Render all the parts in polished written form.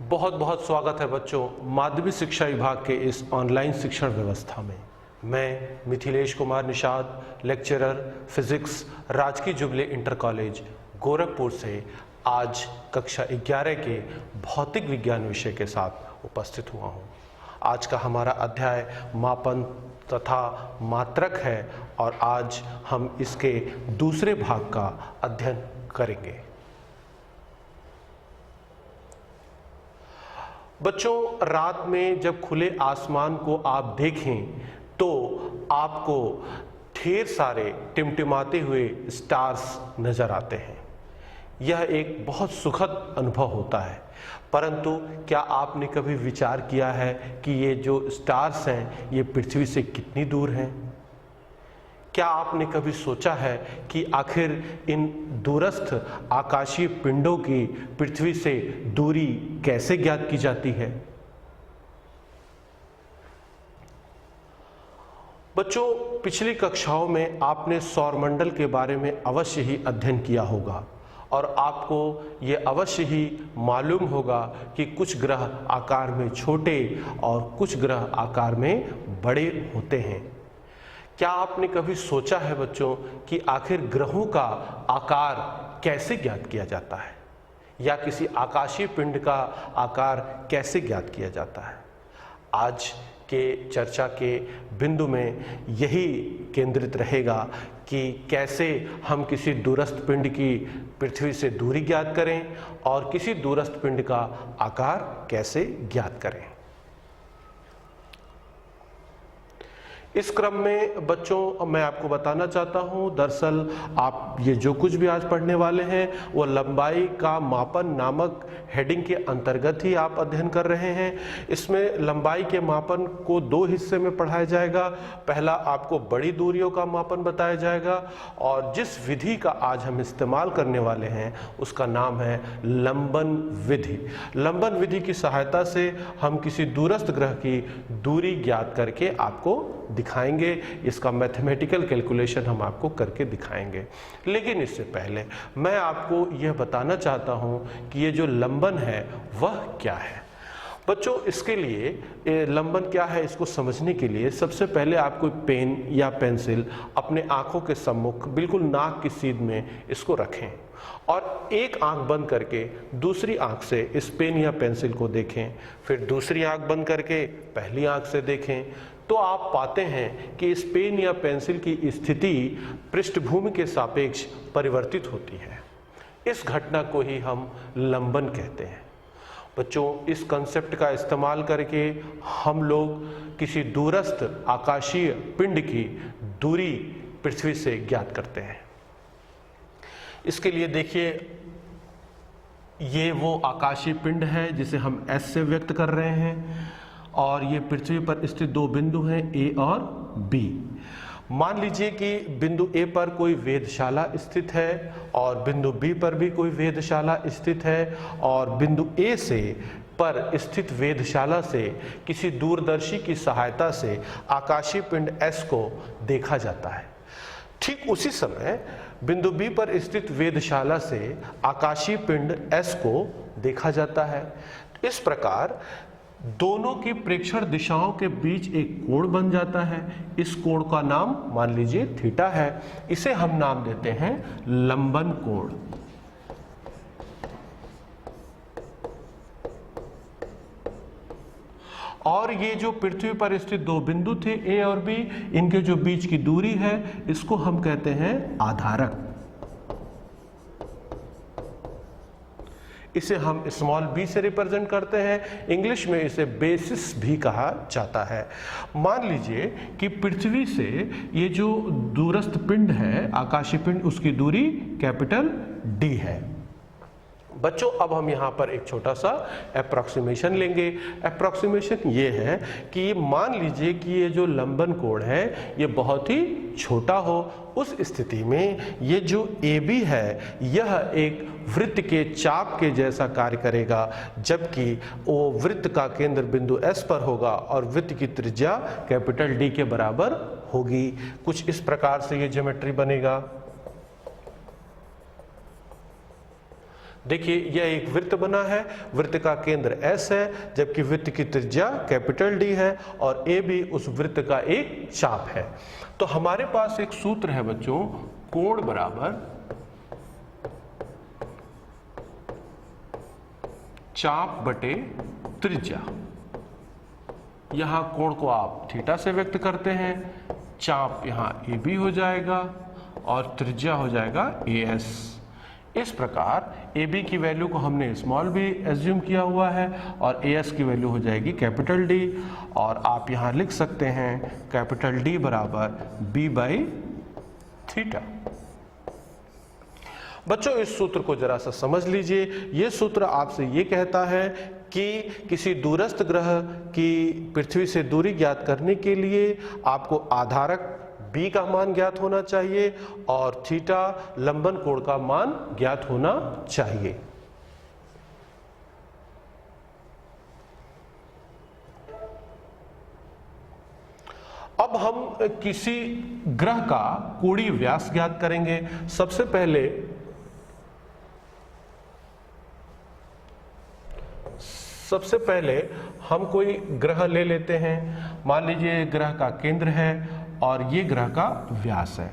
बहुत बहुत स्वागत है बच्चों माध्यमिक शिक्षा विभाग के इस ऑनलाइन शिक्षण व्यवस्था में। मैं मिथिलेश कुमार निषाद, लेक्चरर फिजिक्स, राजकीय जुबली इंटर कॉलेज गोरखपुर से आज कक्षा 11 के भौतिक विज्ञान विषय के साथ उपस्थित हुआ हूँ। आज का हमारा अध्याय मापन तथा मात्रक है और आज हम इसके दूसरे भाग का अध्ययन करेंगे। बच्चों, रात में जब खुले आसमान को आप देखें तो आपको ढेर सारे टिमटिमाते हुए स्टार्स नजर आते हैं। यह एक बहुत सुखद अनुभव होता है, परंतु क्या आपने कभी विचार किया है कि ये जो स्टार्स हैं ये पृथ्वी से कितनी दूर हैं? क्या आपने कभी सोचा है कि आखिर इन दूरस्थ आकाशीय पिंडों की पृथ्वी से दूरी कैसे ज्ञात की जाती है? बच्चों, पिछली कक्षाओं में आपने सौरमंडल के बारे में अवश्य ही अध्ययन किया होगा और आपको ये अवश्य ही मालूम होगा कि कुछ ग्रह आकार में छोटे और कुछ ग्रह आकार में बड़े होते हैं। क्या आपने कभी सोचा है बच्चों कि आखिर ग्रहों का आकार कैसे ज्ञात किया जाता है या किसी आकाशीय पिंड का आकार कैसे ज्ञात किया जाता है? आज के चर्चा के बिंदु में यही केंद्रित रहेगा कि कैसे हम किसी दूरस्थ पिंड की पृथ्वी से दूरी ज्ञात करें और किसी दूरस्थ पिंड का आकार कैसे ज्ञात करें। इस क्रम में बच्चों मैं आपको बताना चाहता हूं, दरअसल आप ये जो कुछ भी आज पढ़ने वाले हैं वो लंबाई का मापन नामक हेडिंग के अंतर्गत ही आप अध्ययन कर रहे हैं। इसमें लंबाई के मापन को दो हिस्से में पढ़ाया जाएगा। पहला आपको बड़ी दूरियों का मापन बताया जाएगा और जिस विधि का आज हम इस्तेमाल करने वाले हैं उसका नाम है लंबन विधि। लंबन विधि की सहायता से हम किसी दूरस्थ ग्रह की दूरी ज्ञात करके आपको दिखाएंगे। इसका मैथमेटिकल कैलकुलेशन हम आपको करके दिखाएंगे। लेकिन इससे पहले मैं आपको यह बताना चाहता हूं कि ये जो लंबन है वह क्या है। बच्चों, इसके लिए लंबन क्या है इसको समझने के लिए सबसे पहले आप कोई पेन या पेंसिल अपने आंखों के सम्मुख बिल्कुल नाक की सीध में इसको रखें और एक आंख बंद करके दूसरी आंख से इस पेन या पेंसिल को देखें, फिर दूसरी आंख बंद करके पहली आंख से देखें तो आप पाते हैं कि इस पेन या पेंसिल की स्थिति पृष्ठभूमि के सापेक्ष परिवर्तित होती है। इस घटना को ही हम लंबन कहते हैं। बच्चों, इस कंसेप्ट का इस्तेमाल करके हम लोग किसी दूरस्थ आकाशीय पिंड की दूरी पृथ्वी से ज्ञात करते हैं। इसके लिए देखिए, ये वो आकाशीय पिंड है जिसे हम एस से व्यक्त कर रहे हैं और ये पृथ्वी पर स्थित दो बिंदु हैं ए और बी। मान लीजिए कि बिंदु ए पर कोई वेधशाला स्थित है और बिंदु बी पर भी कोई वेधशाला स्थित है और बिंदु ए से पर स्थित वेधशाला से किसी दूरदर्शी की सहायता से आकाशीय पिंड एस को देखा जाता है। ठीक उसी समय बिंदु बी पर स्थित वेधशाला से आकाशीय पिंड एस को देखा जाता है। इस प्रकार दोनों की प्रेक्षण दिशाओं के बीच एक कोण बन जाता है। इस कोण का नाम मान लीजिए थीटा है। इसे हम नाम देते हैं लंबन कोण। और ये जो पृथ्वी पर स्थित दो बिंदु थे ए और बी, इनके जो बीच की दूरी है इसको हम कहते हैं आधारक। इसे हम स्मॉल b से रिप्रेजेंट करते हैं। इंग्लिश में इसे बेसिस भी कहा जाता है। मान लीजिए कि पृथ्वी से ये जो दूरस्थ पिंड है आकाशीय पिंड, उसकी दूरी कैपिटल D है। बच्चों, अब हम यहाँ पर एक छोटा सा अप्रॉक्सीमेशन लेंगे। अप्रॉक्सीमेशन ये है कि मान लीजिए कि ये जो लंबन कोण है ये बहुत ही छोटा हो। उस स्थिति में ये जो AB है यह एक वृत्त के चाप के जैसा कार्य करेगा, जबकि वो वृत्त का केंद्र बिंदु S पर होगा और वृत्त की त्रिज्या कैपिटल D के बराबर होगी। कुछ इस प्रकार से ये ज्योमेट्री बनेगा। देखिए यह एक वृत्त बना है, वृत्त का केंद्र S है, जबकि वृत्त की त्रिज्या कैपिटल D है और A भी उस वृत्त का एक चाप है। तो हमारे पास एक सूत्र है बच्चों, कोण बराबर चाप बटे त्रिज्या। यहां कोण को आप थीटा से व्यक्त करते हैं, चाप यहां AB हो जाएगा और त्रिज्या हो जाएगा AS। इस प्रकार AB की वैल्यू को हमने स्मॉल b एज्यूम किया हुआ है और AS की वैल्यू हो जाएगी कैपिटल D, और आप यहां लिख सकते हैं कैपिटल D बराबर B बाई थीटा। बच्चों इस सूत्र को जरा सा समझ लीजिए। यह सूत्र आपसे ये कहता है कि किसी दूरस्थ ग्रह की पृथ्वी से दूरी ज्ञात करने के लिए आपको आधारक B का मान ज्ञात होना चाहिए और थीटा लंबन कोण का मान ज्ञात होना चाहिए। अब हम किसी ग्रह का कोणीय व्यास ज्ञात करेंगे। सबसे पहले हम कोई ग्रह ले लेते हैं। मान लीजिए ग्रह का केंद्र है और ये ग्रह का व्यास है।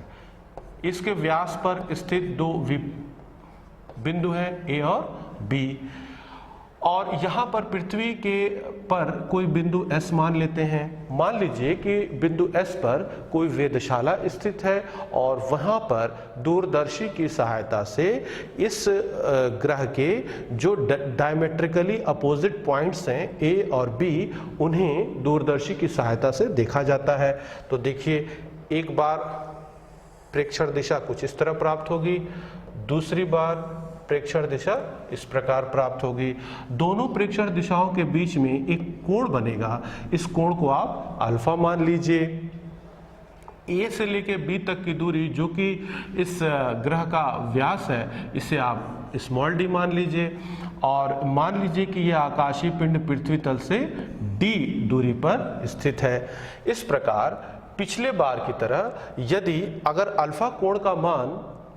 इसके व्यास पर स्थित दो बिंदु हैं A और B, और यहाँ पर पृथ्वी के पर कोई बिंदु S मान लेते हैं। मान लीजिए कि बिंदु S पर कोई वेधशाला स्थित है और वहाँ पर दूरदर्शी की सहायता से इस ग्रह के जो डायमेट्रिकली अपोजिट पॉइंट्स हैं A और B, उन्हें दूरदर्शी की सहायता से देखा जाता है। तो देखिए, एक बार प्रेक्षण दिशा कुछ इस तरह प्राप्त होगी, दूसरी बार प्रेक्षण दिशा इस प्रकार प्राप्त होगी। दोनों प्रेक्षण दिशाओं के बीच में एक कोण बनेगा। इस कोण को आप अल्फा मान लीजिए। A से लेके B तक की दूरी जो कि इस ग्रह का व्यास है, इसे आप स्मॉल d मान लीजिए, और मान लीजिए कि यह आकाशीय पिंड पृथ्वी तल से d दूरी पर स्थित है। इस प्रकार पिछले बार की तरह यदि अगर अल्फा कोण का मान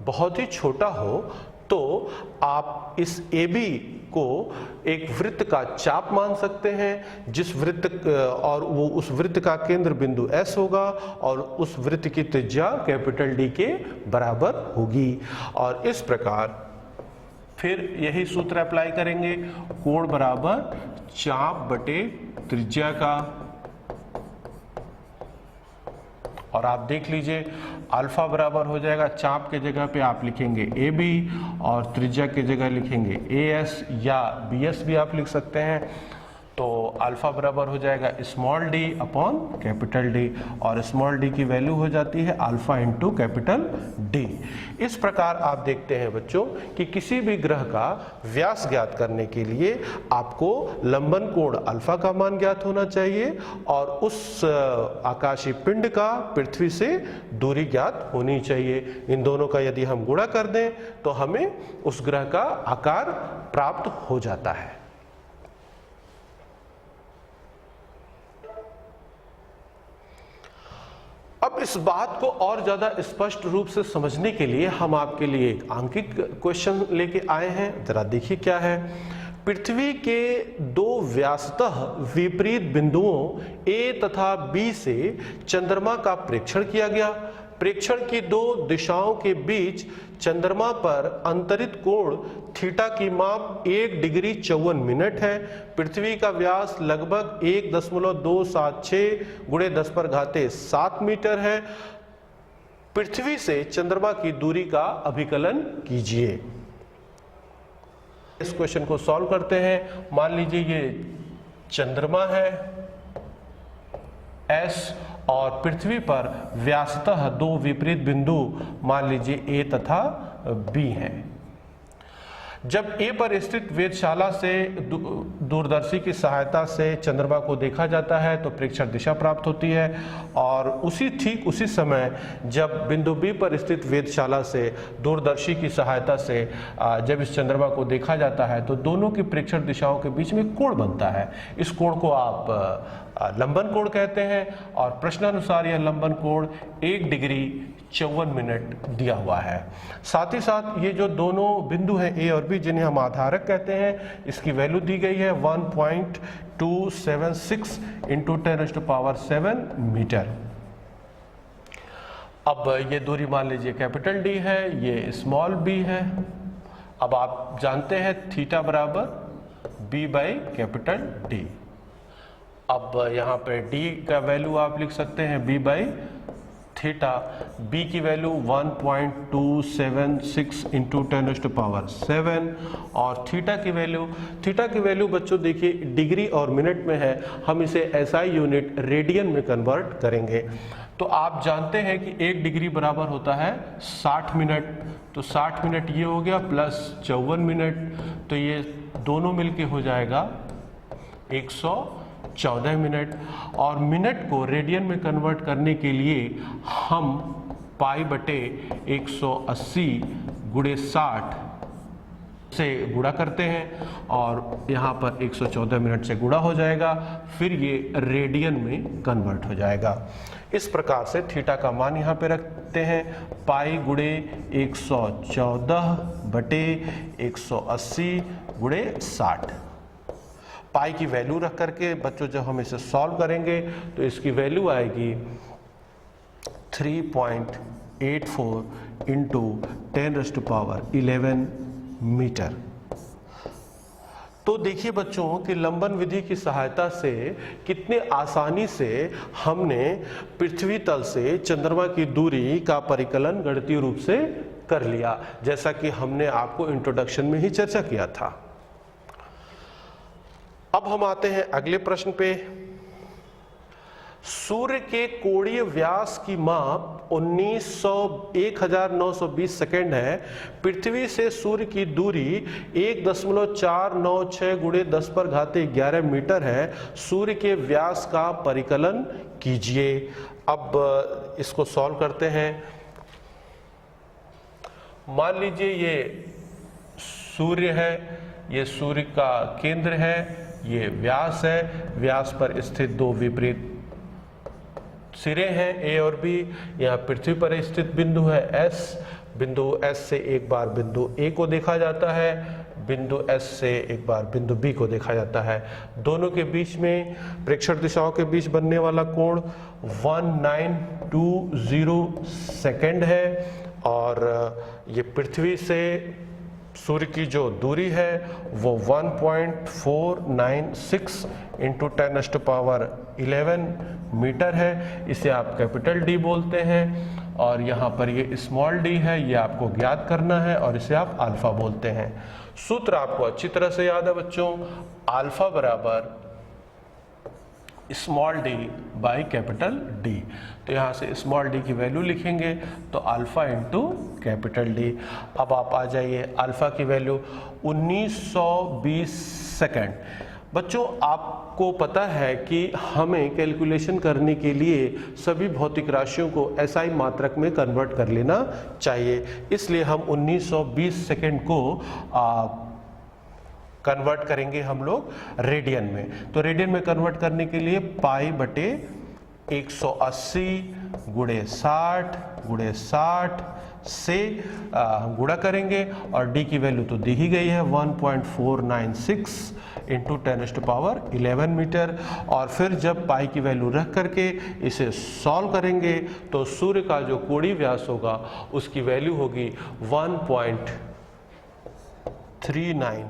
बहुत ही छोटा हो तो आप इस AB को एक वृत्त का चाप मान सकते हैं, जिस वृत्त और वो उस वृत्त का केंद्र बिंदु S होगा और उस वृत्त की त्रिज्या कैपिटल D के बराबर होगी। और इस प्रकार फिर यही सूत्र अप्लाई करेंगे, कोण बराबर चाप बटे त्रिज्या का, और आप देख लीजिए अल्फा बराबर हो जाएगा, चाप के जगह पे आप लिखेंगे AB और त्रिज्या के जगह लिखेंगे AS या BS भी आप लिख सकते हैं। तो अल्फा बराबर हो जाएगा small d upon capital D, और स्मॉल d की वैल्यू हो जाती है अल्फा इंटू कैपिटल D। इस प्रकार आप देखते हैं बच्चों कि किसी भी ग्रह का व्यास ज्ञात करने के लिए आपको लंबन कोण अल्फा का मान ज्ञात होना चाहिए और उस आकाशीय पिंड का पृथ्वी से दूरी ज्ञात होनी चाहिए। इन दोनों का यदि हम गुणा कर दें तो हमें उस ग्रह का आकार प्राप्त हो जाता है। अब इस बात को और ज्यादा स्पष्ट रूप से समझने के लिए हम आपके लिए एक आंकिक क्वेश्चन लेके आए हैं। जरा देखिए क्या है। पृथ्वी के दो व्यासतः विपरीत बिंदुओं A तथा B से चंद्रमा का प्रेक्षण किया गया। प्रेक्षण की दो दिशाओं के बीच चंद्रमा पर अंतरित कोण थीटा की माप 1 डिग्री 54 मिनट है। पृथ्वी का व्यास लगभग 1.276 गुणे 10⁻7 मीटर है। पृथ्वी से चंद्रमा की दूरी का अभिकलन कीजिए। इस क्वेश्चन को सॉल्व करते हैं। मान लीजिए ये चंद्रमा है S और पृथ्वी पर व्यासतः दो विपरीत बिंदु मान लीजिए A तथा B हैं। जब A पर स्थित वेधशाला से दूरदर्शी की सहायता से चंद्रमा को देखा जाता है तो प्रेक्षण दिशा प्राप्त होती है, और ठीक उसी समय जब बिंदु B पर स्थित वेधशाला से दूरदर्शी की सहायता से जब इस चंद्रमा को देखा जाता है तो दोनों की प्रेक्षण दिशाओं के बीच में कोण बनता है। इस कोण को आप लंबन कोण कहते हैं, और प्रश्नानुसार यह लंबन कोण 1 डिग्री 54 मिनट दिया हुआ है। साथ ही साथ ये जो दोनों बिंदु हैं A और B, भी जिन्हें हम आधारक कहते हैं, इसकी वैल्यू दी गई है 1.276 इंटू 10⁻7 मीटर। अब ये दूरी मान लीजिए कैपिटल डी है, ये स्मॉल बी है। अब आप जानते हैं थीटा बराबर बी बाई कैपिटल डी। अब यहाँ पे डी का वैल्यू आप लिख सकते हैं बी बाई थीटा, बी की वैल्यू 1.276 इंटू 10⁻7 और थीटा की वैल्यू बच्चों देखिए डिग्री और मिनट में है, हम इसे एसआई यूनिट रेडियन में कन्वर्ट करेंगे। तो आप जानते हैं कि 1 डिग्री बराबर होता है 60 मिनट, तो 60 मिनट ये हो गया प्लस 54 मिनट, तो ये दोनों मिलके हो जाएगा 114 मिनट। और मिनट को रेडियन में कन्वर्ट करने के लिए हम पाई बटे 180 गुणे 60 से गुणा करते हैं और यहाँ पर 114 मिनट से गुणा हो जाएगा, फिर ये रेडियन में कन्वर्ट हो जाएगा। इस प्रकार से थीटा का मान यहाँ पे रखते हैं पाई गुणे 114 बटे 180 गुणे 60। पाई की वैल्यू रख करके बच्चों जब हम इसे सॉल्व करेंगे तो इसकी वैल्यू आएगी 3.84 इंटू 10⁻11 मीटर। तो देखिए बच्चों कि लंबन विधि की सहायता से कितने आसानी से हमने पृथ्वी तल से चंद्रमा की दूरी का परिकलन गणितीय रूप से कर लिया, जैसा कि हमने आपको इंट्रोडक्शन में ही चर्चा किया था। अब हम आते हैं अगले प्रश्न पे। सूर्य के कोणीय व्यास की माप 1920 सेकेंड है। पृथ्वी से सूर्य की दूरी 1.496 गुणे 10⁻11 मीटर है। सूर्य के व्यास का परिकलन कीजिए। अब इसको सॉल्व करते हैं। मान लीजिए ये सूर्य है, ये सूर्य का केंद्र है, ये व्यास है, व्यास पर स्थित दो विपरीत सिरे हैं ए और बी। यहाँ पृथ्वी पर स्थित बिंदु है एस, बिंदु एस से एक बार बिंदु ए को देखा जाता है, बिंदु एस से एक बार बिंदु बी को देखा जाता है। दोनों के बीच में प्रेक्षण दिशाओं के बीच बनने वाला कोण 1920 सेकेंड है और ये पृथ्वी से सूर्य की जो दूरी है वो 1.496 इंटू 10⁻11 मीटर है। इसे आप कैपिटल डी बोलते हैं और यहाँ पर ये स्मॉल डी है, ये आपको ज्ञात करना है और इसे आप अल्फा बोलते हैं। सूत्र आपको अच्छी तरह से याद है बच्चों, अल्फा बराबर small D by capital D. तो यहाँ से स्मॉल डी की वैल्यू लिखेंगे तो अल्फा इंटू कैपिटल डी। अब आप आ जाइए अल्फा की वैल्यू 1920 सेकेंड। बच्चों आपको पता है कि हमें कैलकुलेशन करने के लिए सभी भौतिक राशियों को एसआई मात्रक में कन्वर्ट कर लेना चाहिए, इसलिए हम 1920 सेकेंड को कन्वर्ट करेंगे हम लोग रेडियन में। तो रेडियन में कन्वर्ट करने के लिए पाई बटे 180 गुणे 60 से गुणा करेंगे और डी की वैल्यू तो दी ही गई है 1.496 इंटू 10⁻11 मीटर। और फिर जब पाई की वैल्यू रख करके इसे सॉल्व करेंगे तो सूर्य का जो कोणीय व्यास होगा उसकी वैल्यू होगी 1.39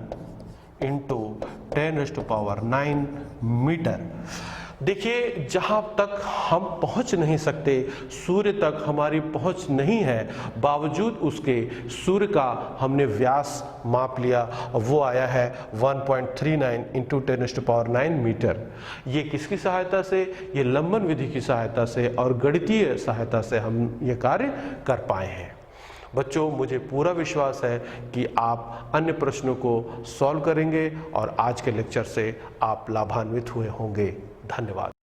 इंटू 10⁻9 मीटर। देखिए जहां तक हम पहुंच नहीं सकते, सूर्य तक हमारी पहुंच नहीं है, बावजूद उसके सूर्य का हमने व्यास माप लिया, वो आया है 1.39 इंटू 10⁻9 मीटर। ये किसकी सहायता से? ये लंबन विधि की सहायता से और गणितीय सहायता से हम ये कार्य कर पाए हैं। बच्चों मुझे पूरा विश्वास है कि आप अन्य प्रश्नों को सॉल्व करेंगे और आज के लेक्चर से आप लाभान्वित हुए होंगे। धन्यवाद।